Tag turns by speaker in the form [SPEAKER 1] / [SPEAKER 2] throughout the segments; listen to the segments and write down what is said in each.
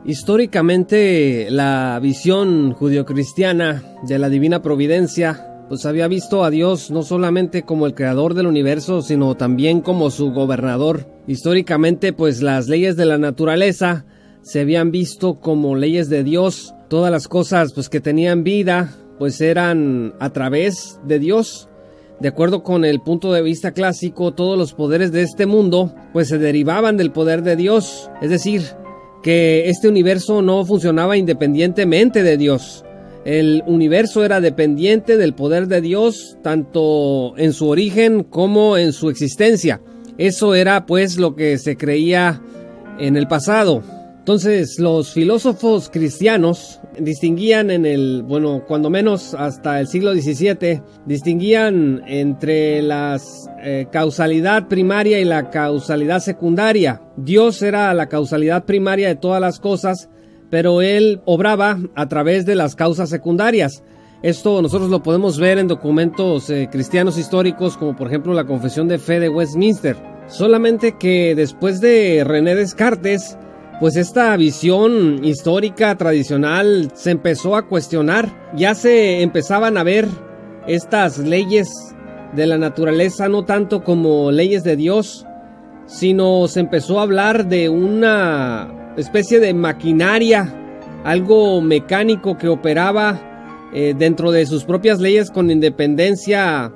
[SPEAKER 1] Históricamente, la visión judeocristiana de la divina providencia, pues había visto a Dios no solamente como el creador del universo, sino también como su gobernador. Históricamente, pues las leyes de la naturaleza se habían visto como leyes de Dios. Todas las cosas, pues, que tenían vida, pues eran a través de Dios. De acuerdo con el punto de vista clásico, todos los poderes de este mundo, pues se derivaban del poder de Dios. Es decir, que este universo no funcionaba independientemente de Dios. El universo era dependiente del poder de Dios, tanto en su origen como en su existencia. Eso era, pues, lo que se creía en el pasado. Entonces, los filósofos cristianos distinguían cuando menos hasta el siglo XVII, distinguían entre la causalidad primaria y la causalidad secundaria. Dios era la causalidad primaria de todas las cosas, pero Él obraba a través de las causas secundarias. Esto nosotros lo podemos ver en documentos cristianos históricos, como por ejemplo la Confesión de Fe de Westminster. Solamente que después de René Descartes, pues esta visión histórica tradicional se empezó a cuestionar. Ya se empezaban a ver estas leyes de la naturaleza no tanto como leyes de Dios, sino se empezó a hablar de una especie de maquinaria, algo mecánico que operaba dentro de sus propias leyes con independencia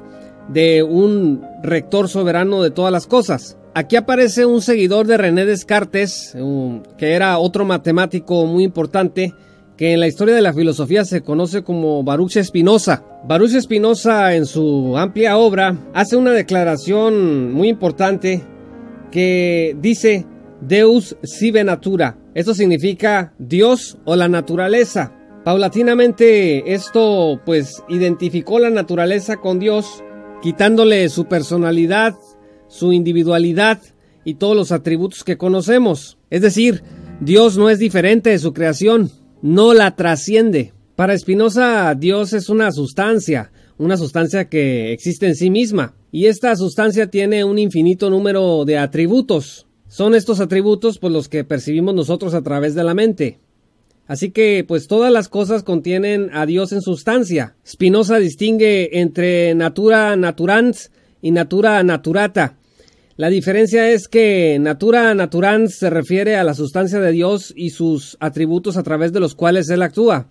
[SPEAKER 1] de un rector soberano de todas las cosas. Aquí aparece un seguidor de René Descartes, que era otro matemático muy importante, que en la historia de la filosofía se conoce como Baruch Spinoza. Baruch Spinoza, en su amplia obra, hace una declaración muy importante que dice Deus sive natura. Esto significa Dios o la naturaleza. Paulatinamente esto, pues, identificó la naturaleza con Dios, quitándole su personalidad, su individualidad y todos los atributos que conocemos. Es decir, Dios no es diferente de su creación, no la trasciende. Para Spinoza, Dios es una sustancia que existe en sí misma, y esta sustancia tiene un infinito número de atributos. Son estos atributos, pues, los que percibimos nosotros a través de la mente. Así que, pues, todas las cosas contienen a Dios en sustancia. Spinoza distingue entre natura naturans y natura naturata. La diferencia es que natura naturans se refiere a la sustancia de Dios y sus atributos a través de los cuales Él actúa,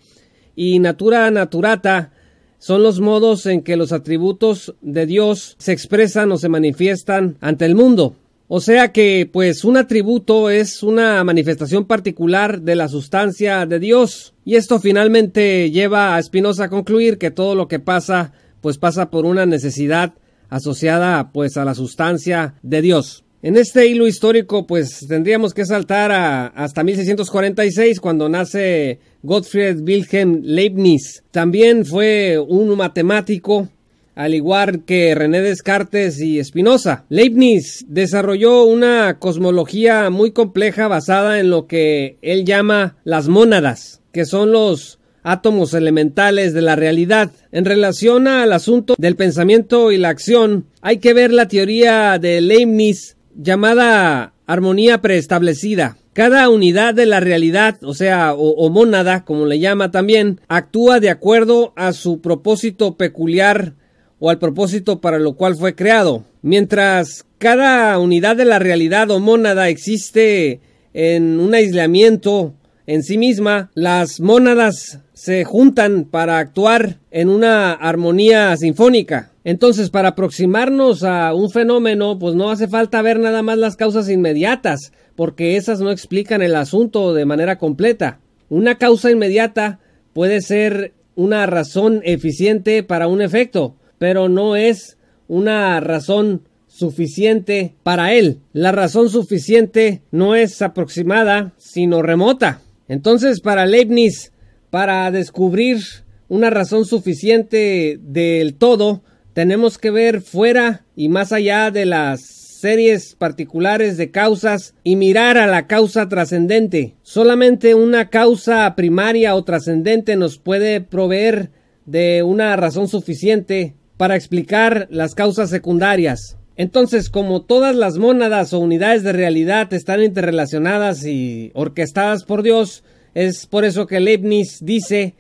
[SPEAKER 1] y natura naturata son los modos en que los atributos de Dios se expresan o se manifiestan ante el mundo. O sea que, pues, un atributo es una manifestación particular de la sustancia de Dios, y esto finalmente lleva a Spinoza a concluir que todo lo que pasa, pues, pasa por una necesidad asociada, pues, a la sustancia de Dios. En este hilo histórico, pues, tendríamos que saltar hasta 1646, cuando nace Gottfried Wilhelm Leibniz. También fue un matemático, al igual que René Descartes y Spinoza. Leibniz desarrolló una cosmología muy compleja basada en lo que él llama las mónadas, que son los átomos elementales de la realidad. En relación al asunto del pensamiento y la acción, hay que ver la teoría de Leibniz llamada armonía preestablecida. Cada unidad de la realidad, o mónada, como le llama también, actúa de acuerdo a su propósito peculiar o al propósito para lo cual fue creado. Mientras cada unidad de la realidad o mónada existe en un aislamiento en sí misma, las mónadas se juntan para actuar en una armonía sinfónica. Entonces, para aproximarnos a un fenómeno, pues no hace falta ver nada más las causas inmediatas, porque esas no explican el asunto de manera completa. Una causa inmediata puede ser una razón eficiente para un efecto, pero no es una razón suficiente para él. La razón suficiente no es aproximada, sino remota. Entonces, para Leibniz, para descubrir una razón suficiente del todo, tenemos que ver fuera y más allá de las series particulares de causas y mirar a la causa trascendente. Solamente una causa primaria o trascendente nos puede proveer de una razón suficiente para explicar las causas secundarias. Entonces, como todas las mónadas o unidades de realidad están interrelacionadas y orquestadas por Dios, es por eso que Leibniz dice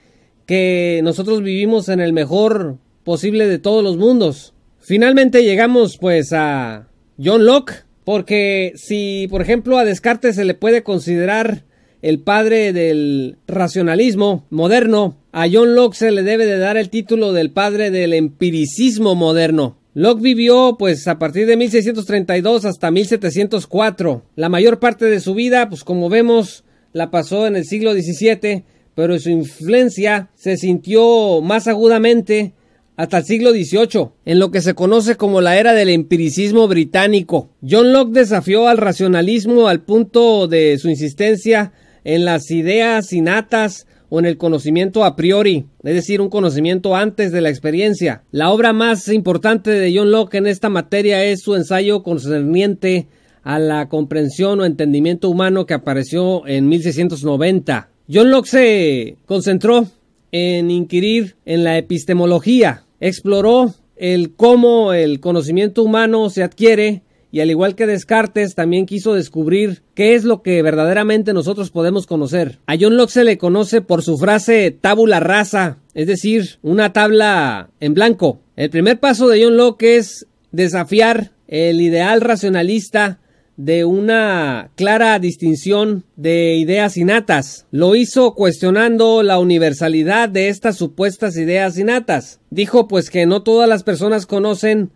[SPEAKER 1] que nosotros vivimos en el mejor posible de todos los mundos. Finalmente llegamos pues a John Locke, porque si por ejemplo a Descartes se le puede considerar el padre del racionalismo moderno, a John Locke se le debe de dar el título del padre del empiricismo moderno. Locke vivió pues a partir de 1632 hasta 1704. La mayor parte de su vida, pues como vemos, la pasó en el siglo XVII, pero su influencia se sintió más agudamente hasta el siglo XVIII, en lo que se conoce como la era del empiricismo británico. John Locke desafió al racionalismo al punto de su insistencia en las ideas innatas o en el conocimiento a priori, es decir, un conocimiento antes de la experiencia. La obra más importante de John Locke en esta materia es su ensayo concerniente a la comprensión o entendimiento humano, que apareció en 1690. John Locke se concentró en inquirir en la epistemología, exploró el cómo el conocimiento humano se adquiere y al igual que Descartes también quiso descubrir qué es lo que verdaderamente nosotros podemos conocer. A John Locke se le conoce por su frase tabula rasa, es decir, una tabla en blanco. El primer paso de John Locke es desafiar el ideal racionalista de una clara distinción de ideas innatas. Lo hizo cuestionando la universalidad de estas supuestas ideas innatas. Dijo pues que no todas las personas conocen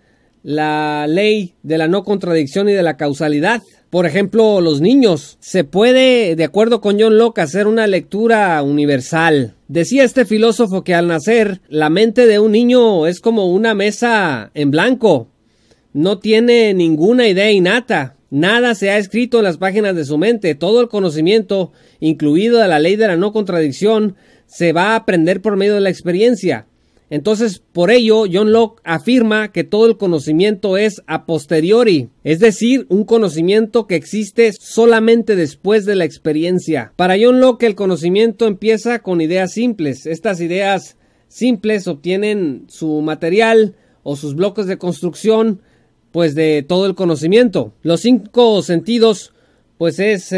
[SPEAKER 1] la ley de la no contradicción y de la causalidad. Por ejemplo, los niños. Se puede, de acuerdo con John Locke, hacer una lectura universal. Decía este filósofo que al nacer, la mente de un niño es como una mesa en blanco. No tiene ninguna idea innata. Nada se ha escrito en las páginas de su mente. Todo el conocimiento, incluido la ley de la no contradicción, se va a aprender por medio de la experiencia. Entonces, por ello, John Locke afirma que todo el conocimiento es a posteriori, es decir, un conocimiento que existe solamente después de la experiencia. Para John Locke, el conocimiento empieza con ideas simples. Estas ideas simples obtienen su material o sus bloques de construcción pues de todo el conocimiento. Los 5 sentidos pues es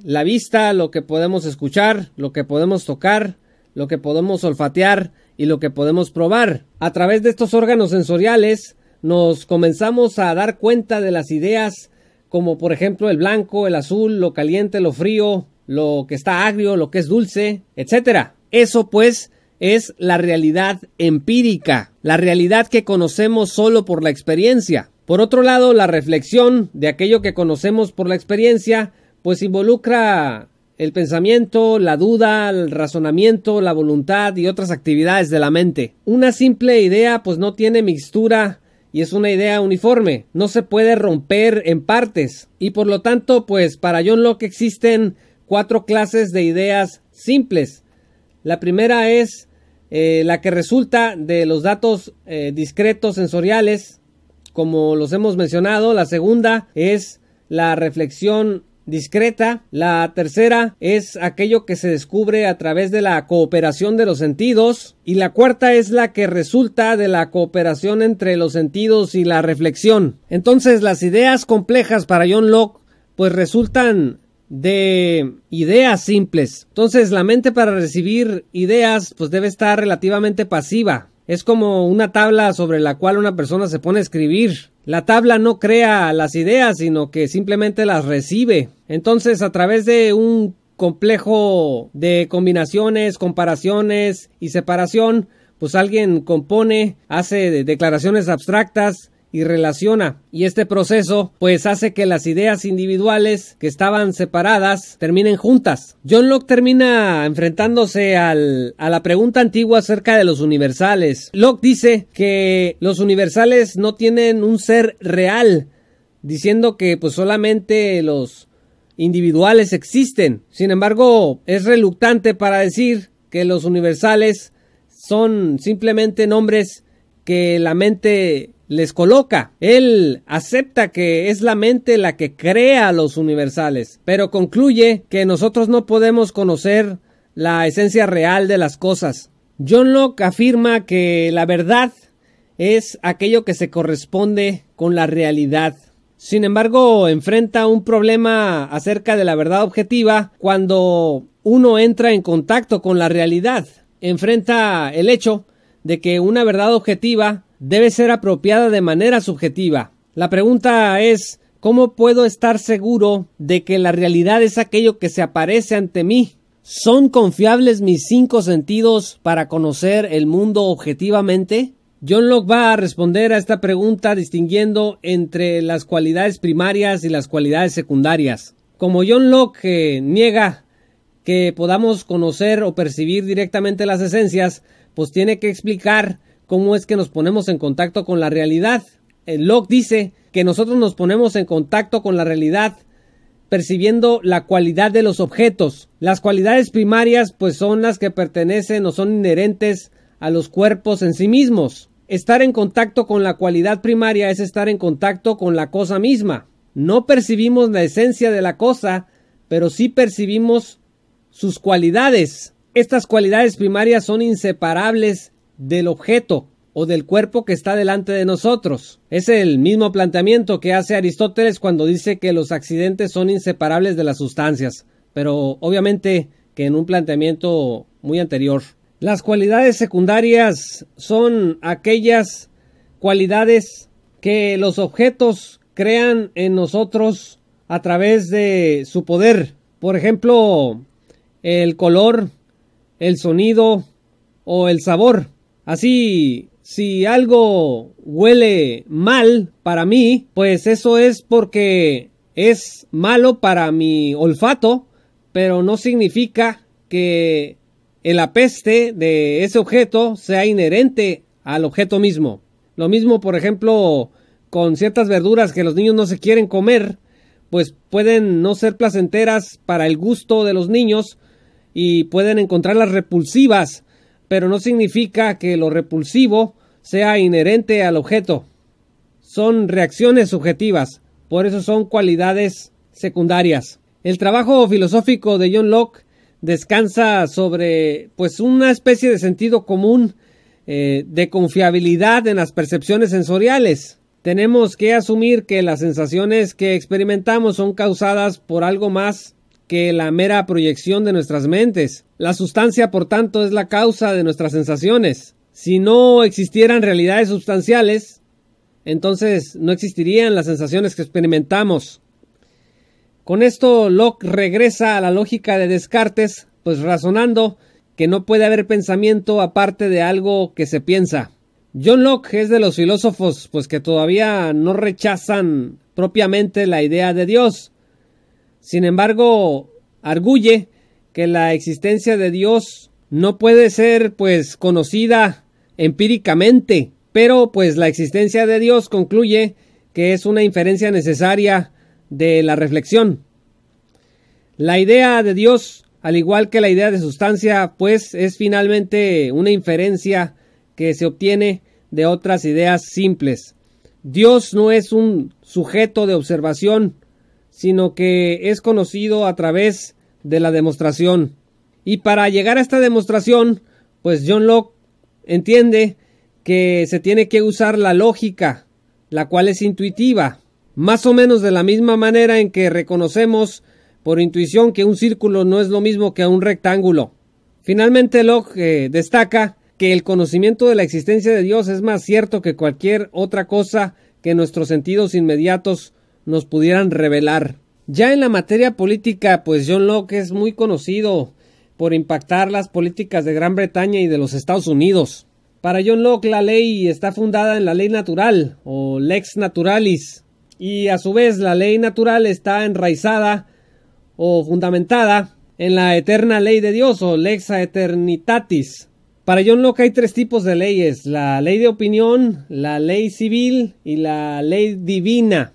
[SPEAKER 1] la vista, lo que podemos escuchar, lo que podemos tocar, lo que podemos olfatear y lo que podemos probar. A través de estos órganos sensoriales nos comenzamos a dar cuenta de las ideas como por ejemplo el blanco, el azul, lo caliente, lo frío, lo que está agrio, lo que es dulce, etcétera. Eso pues es la realidad empírica, la realidad que conocemos solo por la experiencia. Por otro lado, la reflexión de aquello que conocemos por la experiencia, pues involucra el pensamiento, la duda, el razonamiento, la voluntad y otras actividades de la mente. Una simple idea pues no tiene mixtura y es una idea uniforme, no se puede romper en partes y por lo tanto pues para John Locke existen 4 clases de ideas simples. La primera es la que resulta de los datos discretos sensoriales, como los hemos mencionado. La segunda es la reflexión discreta. La tercera es aquello que se descubre a través de la cooperación de los sentidos. Y la cuarta es la que resulta de la cooperación entre los sentidos y la reflexión. Entonces, las ideas complejas para John Locke pues resultan de ideas simples. Entonces, la mente para recibir ideas pues debe estar relativamente pasiva. Es como una tabla sobre la cual una persona se pone a escribir. La tabla no crea las ideas, sino que simplemente las recibe. Entonces, a través de un complejo de combinaciones, comparaciones y separación, pues alguien compone, hace declaraciones abstractas y relaciona. Y este proceso pues hace que las ideas individuales que estaban separadas terminen juntas. John Locke termina enfrentándose a la pregunta antigua acerca de los universales. Locke dice que los universales no tienen un ser real, diciendo que pues solamente los individuales existen. Sin embargo, es reluctante para decir que los universales son simplemente nombres que la mente les coloca. Él acepta que es la mente la que crea los universales, pero concluye que nosotros no podemos conocer la esencia real de las cosas. John Locke afirma que la verdad es aquello que se corresponde con la realidad. Sin embargo, enfrenta un problema acerca de la verdad objetiva cuando uno entra en contacto con la realidad. Enfrenta el hecho de que una verdad objetiva debe ser apropiada de manera subjetiva. La pregunta es, ¿cómo puedo estar seguro de que la realidad es aquello que se aparece ante mí? ¿Son confiables mis 5 sentidos para conocer el mundo objetivamente? John Locke va a responder a esta pregunta distinguiendo entre las cualidades primarias y las cualidades secundarias. Como John Locke niega que podamos conocer o percibir directamente las esencias, pues tiene que explicar cómo es que nos ponemos en contacto con la realidad. Locke dice que nosotros nos ponemos en contacto con la realidad percibiendo la cualidad de los objetos. Las cualidades primarias pues son las que pertenecen o son inherentes a los cuerpos en sí mismos. Estar en contacto con la cualidad primaria es estar en contacto con la cosa misma. No percibimos la esencia de la cosa, pero sí percibimos sus cualidades. Estas cualidades primarias son inseparables del objeto o del cuerpo que está delante de nosotros. Es el mismo planteamiento que hace Aristóteles cuando dice que los accidentes son inseparables de las sustancias, pero obviamente que en un planteamiento muy anterior. Las cualidades secundarias son aquellas cualidades que los objetos crean en nosotros a través de su poder. Por ejemplo, el color, el sonido o el sabor. Así, si algo huele mal para mí, pues eso es porque es malo para mi olfato, pero no significa que el apeste de ese objeto sea inherente al objeto mismo. Lo mismo, por ejemplo, con ciertas verduras que los niños no se quieren comer, pues pueden no ser placenteras para el gusto de los niños y pueden encontrarlas repulsivas, pero no significa que lo repulsivo sea inherente al objeto. Son reacciones subjetivas, por eso son cualidades secundarias. El trabajo filosófico de John Locke descansa sobre pues una especie de sentido común, de confiabilidad en las percepciones sensoriales. Tenemos que asumir que las sensaciones que experimentamos son causadas por algo más que la mera proyección de nuestras mentes. La sustancia, por tanto, es la causa de nuestras sensaciones. Si no existieran realidades sustanciales, entonces no existirían las sensaciones que experimentamos. Con esto Locke regresa a la lógica de Descartes, pues razonando que no puede haber pensamiento aparte de algo que se piensa. John Locke es de los filósofos pues que todavía no rechazan propiamente la idea de Dios. Sin embargo, arguye que la existencia de Dios no puede ser pues conocida empíricamente, pero pues la existencia de Dios concluye que es una inferencia necesaria de la reflexión. La idea de Dios, al igual que la idea de sustancia, pues es finalmente una inferencia que se obtiene de otras ideas simples. Dios no es un sujeto de observación, sino que es conocido a través de la demostración. Y para llegar a esta demostración, pues John Locke entiende que se tiene que usar la lógica, la cual es intuitiva, más o menos de la misma manera en que reconocemos por intuición que un círculo no es lo mismo que un rectángulo. Finalmente Locke destaca que el conocimiento de la existencia de Dios es más cierto que cualquier otra cosa que nuestros sentidos inmediatos nos pudieran revelar. Ya en la materia política, pues John Locke es muy conocido por impactar las políticas de Gran Bretaña y de los Estados Unidos. Para John Locke, la ley está fundada en la ley natural o lex naturalis, y a su vez la ley natural está enraizada o fundamentada en la eterna ley de Dios o lex aeternitatis. Para John Locke hay 3 tipos de leyes: la ley de opinión, la ley civil y la ley divina.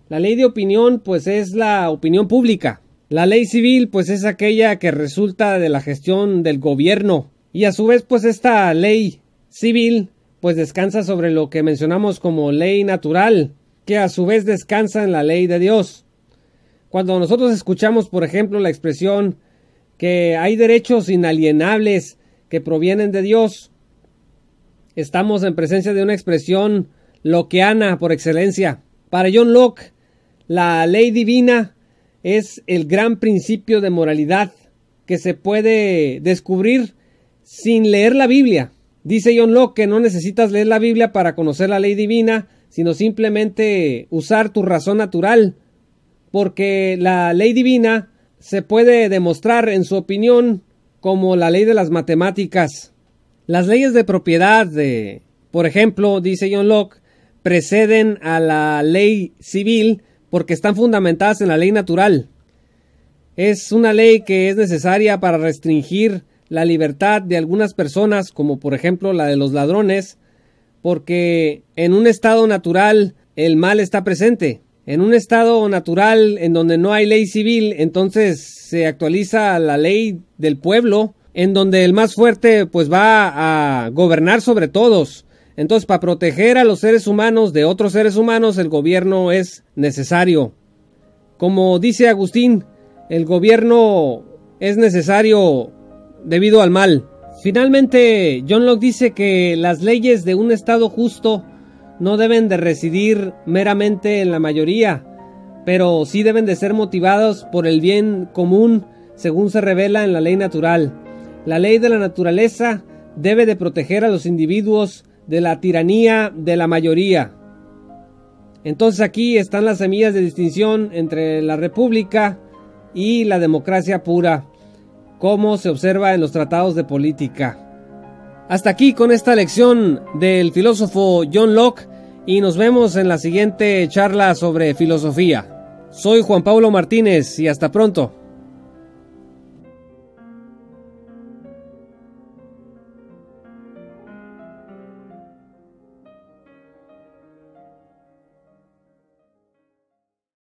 [SPEAKER 1] La ley de opinión pues es la opinión pública. La ley civil pues es aquella que resulta de la gestión del gobierno, y a su vez pues esta ley civil pues descansa sobre lo que mencionamos como ley natural, que a su vez descansa en la ley de Dios. Cuando nosotros escuchamos, por ejemplo, la expresión que hay derechos inalienables que provienen de Dios, Estamos en presencia de una expresión lockeana por excelencia. Para John Locke, la ley divina es el gran principio de moralidad que se puede descubrir sin leer la Biblia. Dice John Locke que no necesitas leer la Biblia para conocer la ley divina, sino simplemente usar tu razón natural, porque la ley divina se puede demostrar, en su opinión, como la ley de las matemáticas. Las leyes de propiedad, por ejemplo, dice John Locke, preceden a la ley civil porque están fundamentadas en la ley natural. Es una ley que es necesaria para restringir la libertad de algunas personas, como por ejemplo la de los ladrones, porque en un estado natural el mal está presente. En un estado natural en donde no hay ley civil, entonces se actualiza la ley del pueblo, en donde el más fuerte pues va a gobernar sobre todos. Entonces, para proteger a los seres humanos de otros seres humanos, el gobierno es necesario. Como dice Agustín, el gobierno es necesario debido al mal. Finalmente, John Locke dice que las leyes de un Estado justo no deben de residir meramente en la mayoría, pero sí deben de ser motivados por el bien común, según se revela en la ley natural. La ley de la naturaleza debe de proteger a los individuos de la tiranía de la mayoría. Entonces aquí están las semillas de distinción entre la república y la democracia pura, como se observa en los tratados de política. Hasta aquí con esta lección del filósofo John Locke y nos vemos en la siguiente charla sobre filosofía. Soy Juan Pablo Martínez y hasta pronto.